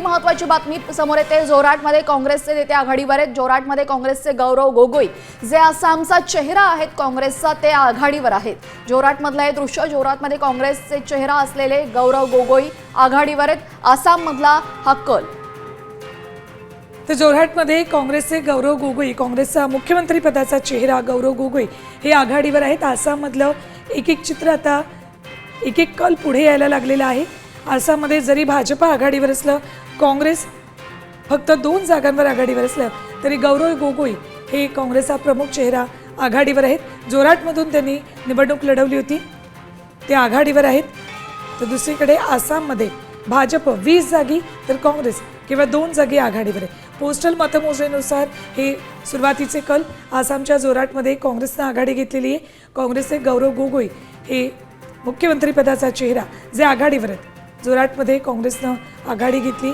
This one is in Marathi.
दुसरी महत्त्वाची बातमी समोर येते। जोरहाटमध्ये काँग्रेसचे नेते आघाडीवर आहेत। जोरहाटमध्ये काँग्रेसचे गौरव गोगोई जे आसामचा चेहरा आहेत काँग्रेसचा, ते आघाडीवर आहेत। जोरहाटमधलं हे दृश्य, जोरहाटमध्ये काँग्रेसचे चेहरा असलेले गौरव गोगोई आघाडीवर आहेत। आसाममधला हा कल। तर जोरहाटमध्ये काँग्रेसचे गौरव गोगोई, काँग्रेसचा मुख्यमंत्री पदाचा चेहरा गौरव गोगोई हे आघाडीवर आहेत। आसाममधलं एक चित्र, आता एक कल पुढे यायला लागलेला आहे। आसाममध्ये जरी भाजप आघाडीवर असलं, काँग्रेस फक्त 2 जागांवर आघाडीवर असलं, तरी गौरव गोगोई हे काँग्रेसचा प्रमुख चेहरा आघाडीवर आहेत। जोरहाटमधून त्यांनी निवडणूक लढवली होती, ते आघाडीवर आहेत। तर दुसरीकडे आसाममध्ये भाजप 20 जागी तर काँग्रेस केवळ 2 जागी आघाडीवर आहे। पोस्टल मतमोजणीनुसार हे सुरुवातीचे कल। आसामच्या जोरहाटमध्ये काँग्रेसनं आघाडी घेतलेली आहे। काँग्रेसचे गौरव गोगोई हे मुख्यमंत्री पदाचा चेहरा जे आघाडीवर आहेत। जोरहाटमध्ये काँग्रेसनं आघाडी घेतली।